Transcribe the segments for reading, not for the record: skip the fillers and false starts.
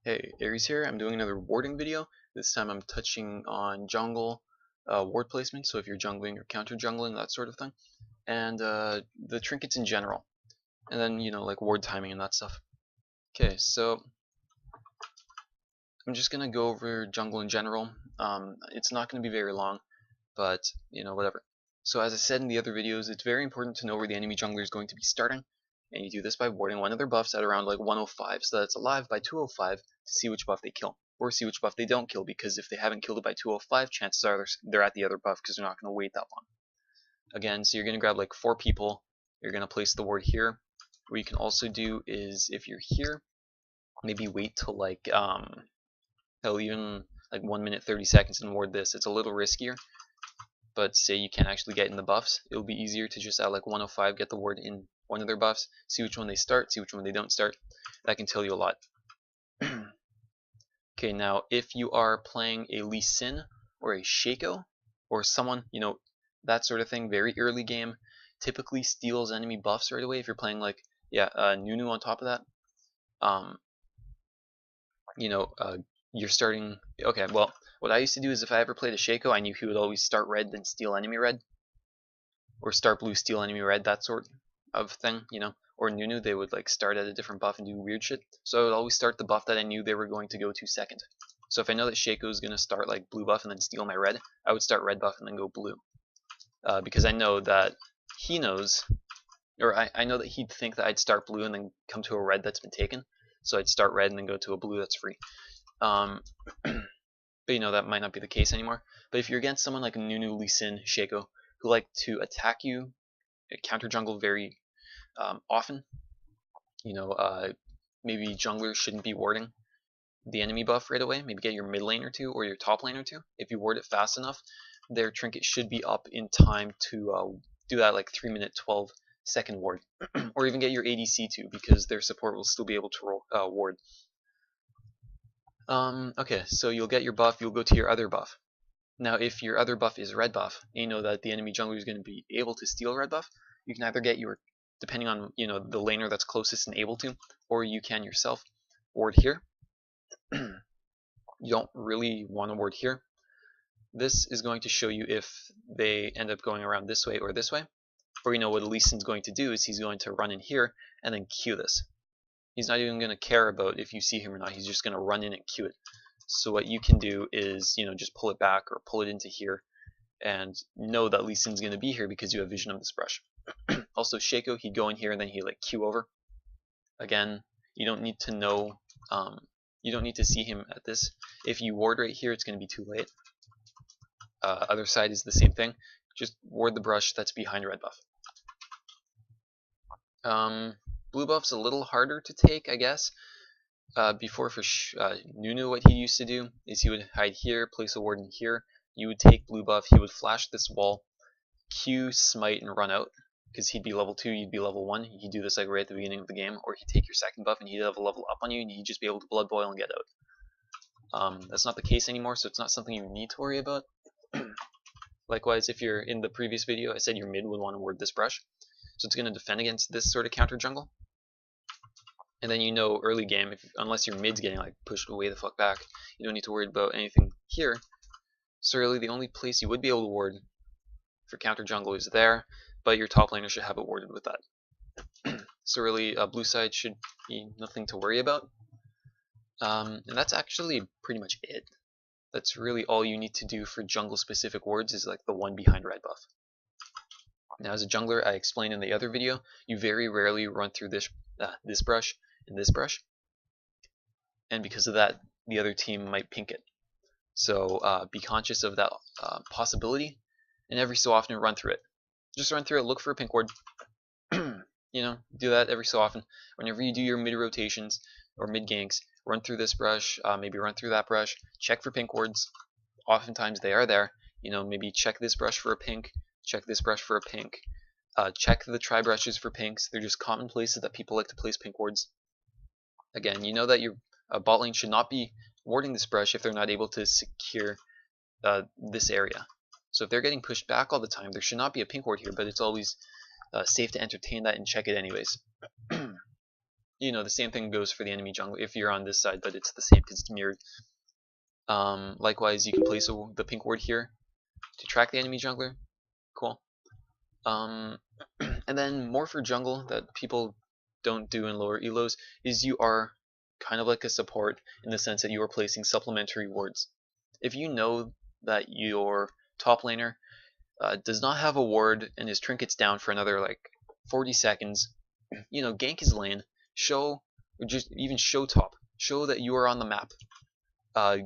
Hey, Aries here. I'm doing another warding video. This time I'm touching on jungle ward placement, so if you're jungling or counter jungling, that sort of thing, and the trinkets in general, and then like ward timing and that stuff. Okay, so I'm just gonna go over jungle in general. It's not gonna be very long, but whatever. So as I said in the other videos, it's very important to know where the enemy jungler is going to be starting, and you do this by warding one of their buffs at around like 105, so that it's alive by 205 to see which buff they kill, or see which buff they don't kill, because if they haven't killed it by 205, chances are they're at the other buff because they're not going to wait that long. Again, so you're going to grab like 4 people, you're going to place the ward here. What you can also do is, if you're here, maybe wait till like hell, even like 1 minute 30 seconds and ward this. It's a little riskier, but say you can't actually get in the buffs, it'll be easier to just at like 105 get the ward in one of their buffs, see which one they start, see which one they don't start. That can tell you a lot. Okay, now if you are playing a Lee Sin or a Shaco or someone, that sort of thing, very early game, typically steals enemy buffs right away. If you're playing like, Nunu on top of that, you're starting. Okay, well, what I used to do is if I ever played a Shaco, I knew he would always start red, then steal enemy red, or start blue, steal enemy red, that sort of thing, Or Nunu, they would like start at a different buff and do weird shit. So I would always start the buff that I knew they were going to go to second. So if I know that Shaco is going to start like blue buff and then steal my red, I would start red buff and then go blue. Because I know that he knows, or I know that he'd think that I'd start blue and then come to a red that's been taken. So I'd start red and then go to a blue that's free. But that might not be the case anymore. But if you're against someone like Nunu, Lee Sin, Shaco, who like to attack you, counter jungle very often, maybe junglers shouldn't be warding the enemy buff right away. Maybe get your mid lane or two or your top lane or two. If you ward it fast enough, their trinket should be up in time to do that like 3 minute 12 second ward, or even get your ADC too, because their support will still be able to ward. Okay, so you'll get your buff, you'll go to your other buff. Now if your other buff is red buff, and you know that the enemy jungler is going to be able to steal red buff, you can either get your, depending on the laner that's closest and able to, or you can yourself ward here. You don't really want to ward here. This is going to show you if they end up going around this way or this way. Or what Lee Sin's going to do is he's going to run in here and then Q this. He's not even going to care about if you see him or not. He's just going to run in and Q it. So what you can do is just pull it back or pull it into here, and know that Lee Sin's going to be here because you have vision of this brush. Also Shaco, he'd go in here and then he'd like Q over. Again, you don't need to know, you don't need to see him at this. If you ward right here, it's going to be too late. Other side is the same thing. Just ward the brush that's behind red buff. Blue buff's a little harder to take, I guess. Before for Nunu, what he used to do is he would hide here, place a ward in here. You would take blue buff, he would flash this wall, Q, smite, and run out. Because he'd be level 2, you'd be level 1. He'd do this like right at the beginning of the game, or he'd take your second buff and he'd have a level up on you, and he'd just be able to blood boil and get out. That's not the case anymore, so it's not something you need to worry about. Likewise, if you're in the previous video, I said your mid would want to ward this brush, so it's going to defend against this sort of counter jungle. And then early game, unless your mid's getting like pushed way the fuck back, you don't need to worry about anything here. So really, the only place you would be able to ward for counter jungle is there, but your top laner should have it warded with that. So really, blue side should be nothing to worry about. And that's actually pretty much it. That's really all you need to do for jungle specific wards, is like the one behind red buff. Now as a jungler, I explained in the other video, you very rarely run through this brush and this brush, and because of that, the other team might pink it. So be conscious of that possibility, and every so often run through it. Just run through it, look for a pink ward. Do that every so often. Whenever you do your mid rotations or mid ganks, run through this brush, maybe run through that brush, check for pink wards. Oftentimes they are there. Maybe check this brush for a pink, check this brush for a pink. Check the tri brushes for pinks. They're just common places that people like to place pink wards. Again, you know that your bot lane should not be warding this brush if they're not able to secure this area. So if they're getting pushed back all the time, there should not be a pink ward here, but it's always safe to entertain that and check it anyways. the same thing goes for the enemy jungler if you're on this side, but it's the same because it's mirrored. Likewise, you can place the pink ward here to track the enemy jungler. Cool. And then more for jungle that people don't do in lower elos is you are kind of like a support in the sense that you are placing supplementary wards. If you know that your top laner does not have a ward and his trinkets down for another like 40 seconds, gank his lane, show, or just even show top, show that you are on the map.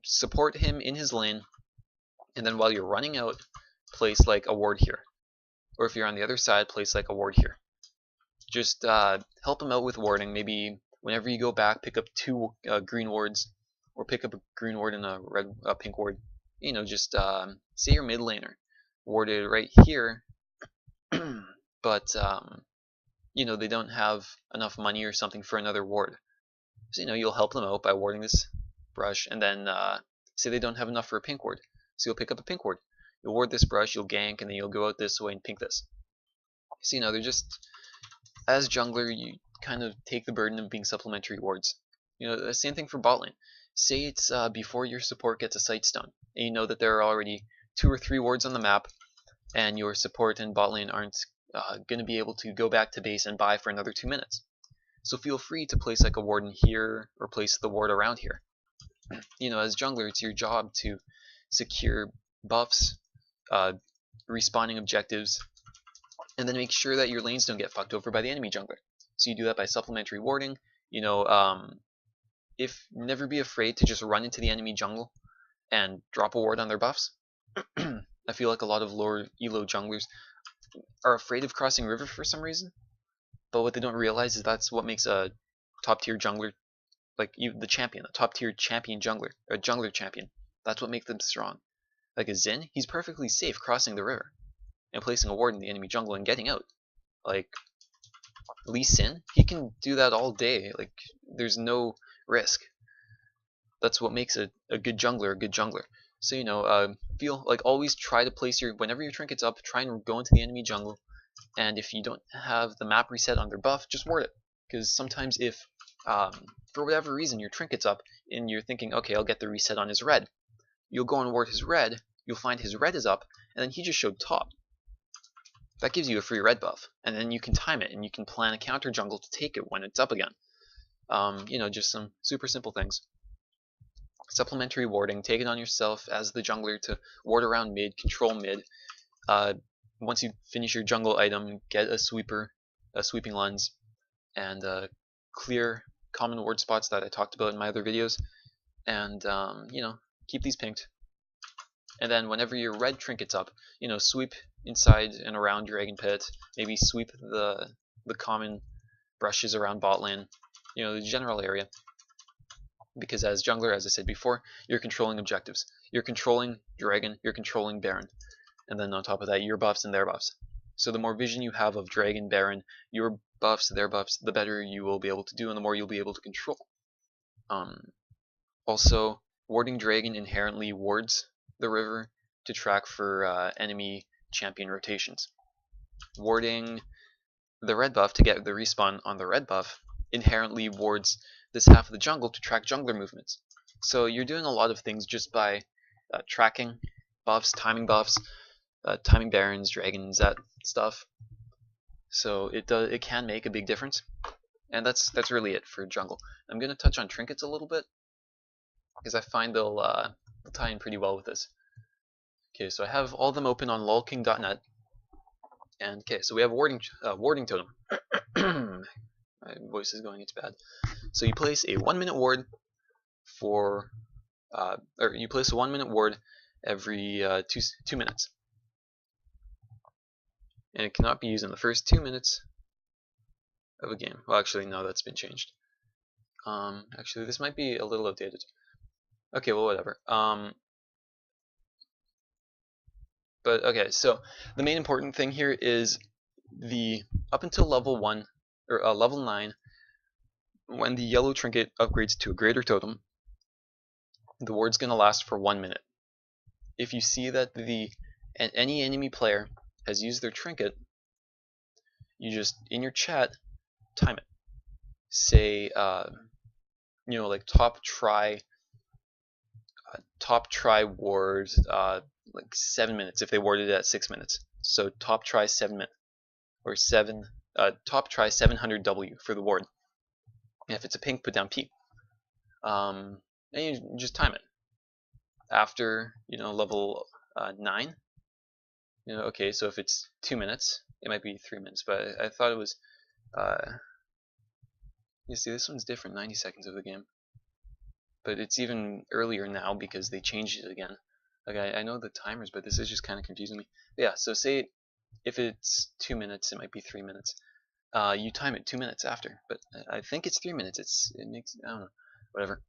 Support him in his lane, and then while you're running out, place like a ward here. Or if you're on the other side, place like a ward here. Just help him out with warding. Maybe whenever you go back, pick up 2 green wards, or pick up a green ward and a pink ward. Just say your mid laner warded right here, but they don't have enough money or something for another ward. So you'll help them out by warding this brush, and then say they don't have enough for a pink ward, so you'll pick up a pink ward. You'll ward this brush, you'll gank, and then you'll go out this way and pink this. So they're just, as jungler, you kind of take the burden of being supplementary wards. The same thing for bot lane. Say it's before your support gets a sight stone, and you know that there are already 2 or 3 wards on the map, and your support and bot lane aren't going to be able to go back to base and buy for another 2 minutes. So feel free to place like a ward in here, or place the ward around here. As jungler, it's your job to secure buffs, respawning objectives, and then make sure that your lanes don't get fucked over by the enemy jungler. So you do that by supplementary warding. If never be afraid to just run into the enemy jungle and drop a ward on their buffs. I feel like a lot of lower elo junglers are afraid of crossing river for some reason, but what they don't realize is that's what makes a top tier jungler, like the champion, a top tier champion jungler, a jungler champion. That's what makes them strong. Like a Xin, he's perfectly safe crossing the river and placing a ward in the enemy jungle and getting out. Like Lee Sin, he can do that all day. Like there's no risk. That's what makes a good jungler a good jungler. So feel like always try to place whenever your trinket's up, try and go into the enemy jungle, and if you don't have the map reset on their buff, just ward it. Because sometimes if for whatever reason your trinket's up and you're thinking, okay, I'll get the reset on his red, you'll go and ward his red, you'll find his red is up, and then he just showed top. That gives you a free red buff, and then you can time it and you can plan a counter jungle to take it when it's up again. Just some super simple things. Supplementary warding, take it on yourself as the jungler to ward around mid, control mid. Once you finish your jungle item, get a sweeping lens, and clear common ward spots that I talked about in my other videos, and keep these pinked. And then whenever your red trinket's up, sweep inside and around Dragon Pit, maybe sweep the common brushes around bot lane, the general area. Because as jungler, as I said before, you're controlling objectives. You're controlling Dragon, you're controlling Baron. And then on top of that, your buffs and their buffs. So the more vision you have of Dragon, Baron, your buffs, their buffs, the better you will be able to do and the more you'll be able to control. Also, warding Dragon inherently wards the river to track for enemy champion rotations. Warding the red buff to get the respawn on the red buff inherently wards this half of the jungle to track jungler movements. So you're doing a lot of things just by tracking buffs, timing barons, dragons, that stuff. So it can make a big difference, and that's really it for jungle. I'm going to touch on trinkets a little bit because I find they'll tie in pretty well with this. Okay, so I have all of them open on lolking.net, and okay, so we have warding totem. My voice is going, it's bad. So you place a 1-minute ward for, or you place a 1-minute ward every 2 minutes. And it cannot be used in the first 2 minutes of a game. Well, actually, no, that's been changed. Actually, this might be a little outdated. Okay, well, whatever. But okay, so the main important thing here is up until level 1 or level 9, when the yellow trinket upgrades to a greater totem, the ward's gonna last for 1 minute. If you see that any enemy player has used their trinket, you just in your chat time it. say like top try ward like 7 minutes if they warded it at 6 minutes. So top try 7 minutes or top try 700W for the ward. And if it's a pink, put down P. And you just time it. After level 9, okay, so if it's 2 minutes, it might be 3 minutes, but I thought it was you see this one's different, 90 seconds of the game, but it's even earlier now because they changed it again. Like I know the timers, but this is just kind of confusing me. But yeah, so say if it's 2 minutes, it might be 3 minutes. You time it 2 minutes after, but I think it's 3 minutes. It makes, I don't know, whatever.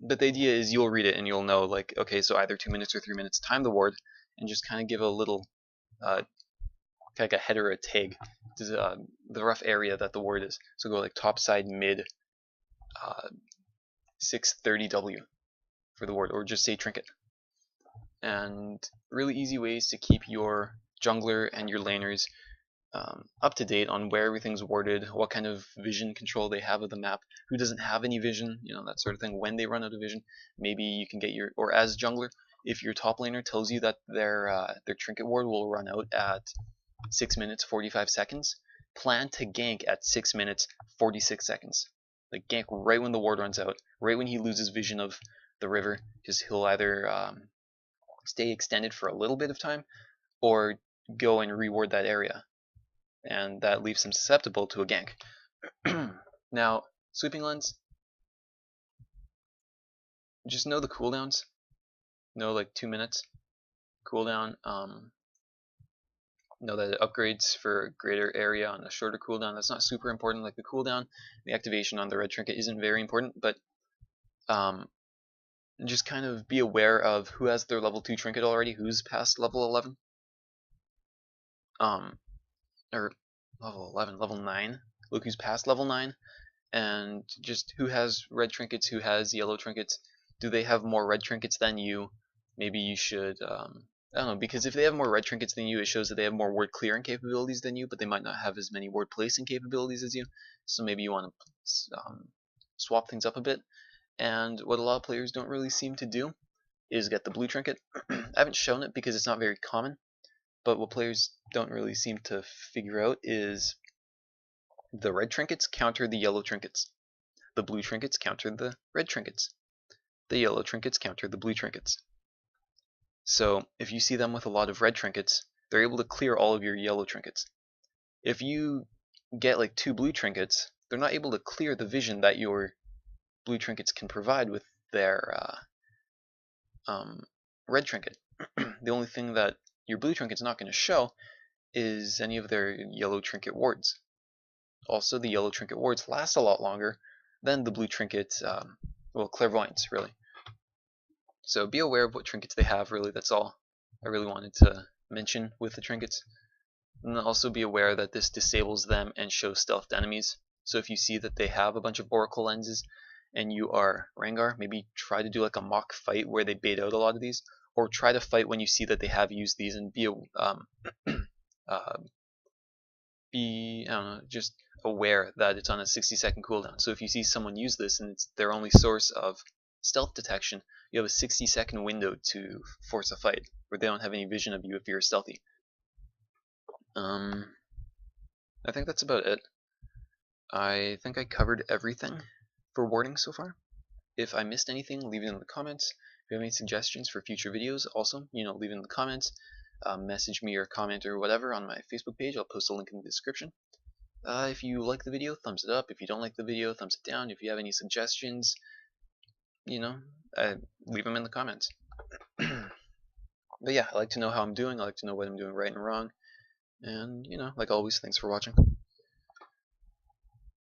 But the idea is you'll read it and you'll know, like, okay, so either 2 minutes or 3 minutes. Time the ward and just kind of give a little like a header or a tag to the rough area that the ward is. So go like top side mid 630W for the ward, or just say trinket. And really easy ways to keep your jungler and your laners up to date on where everything's warded, what kind of vision control they have of the map, who doesn't have any vision, that sort of thing. When they run out of vision, maybe you can get or as jungler, if your top laner tells you that their trinket ward will run out at 6 minutes 45 seconds, plan to gank at 6 minutes 46 seconds. Like gank right when the ward runs out, right when he loses vision of the river, because he'll either stay extended for a little bit of time or go and reward that area, and that leaves him susceptible to a gank. Now, sweeping lens, just know the cooldowns. Know like 2 minutes cooldown. Know that it upgrades for a greater area on a shorter cooldown. That's not super important. Like the cooldown, the activation on the red trinket isn't very important, but just kind of be aware of who has their level 2 trinket already, who's past level 11. Or level 11, level 9. Look who's past level 9, and just who has red trinkets, who has yellow trinkets. Do they have more red trinkets than you? Maybe you should, I don't know, because if they have more red trinkets than you, it shows that they have more ward clearing capabilities than you, but they might not have as many ward placing capabilities as you. So maybe you want to swap things up a bit. And what a lot of players don't really seem to do is get the blue trinket. I haven't shown it because it's not very common, but what players don't really seem to figure out is the red trinkets counter the yellow trinkets. The blue trinkets counter the red trinkets. The yellow trinkets counter the blue trinkets. So if you see them with a lot of red trinkets, they're able to clear all of your yellow trinkets. If you get like 2 blue trinkets, they're not able to clear the vision that your blue trinkets can provide with their red trinket. The only thing that your blue trinket's not going to show is any of their yellow trinket wards. Also, the yellow trinket wards last a lot longer than the blue trinket, well, clairvoyance, really. So be aware of what trinkets they have, really. That's all I really wanted to mention with the trinkets. And also be aware that this disables them and shows stealthed enemies. So if you see that they have a bunch of oracle lenses and you are Rengar, maybe try to do like a mock fight where they bait out a lot of these, or try to fight when you see that they have used these, and be I don't know, just aware that it's on a 60-second cooldown. So if you see someone use this and it's their only source of stealth detection, you have a 60-second window to force a fight, where they don't have any vision of you if you're stealthy. I think that's about it. I think I covered everything for warding so far. If I missed anything, leave it in the comments. If you have any suggestions for future videos, also, leave it in the comments. Message me or comment or whatever on my Facebook page. I'll post a link in the description. If you like the video, thumbs it up. If you don't like the video, thumbs it down. If you have any suggestions, leave them in the comments. But yeah, I like to know how I'm doing. I like to know what I'm doing right and wrong. And, like always, thanks for watching.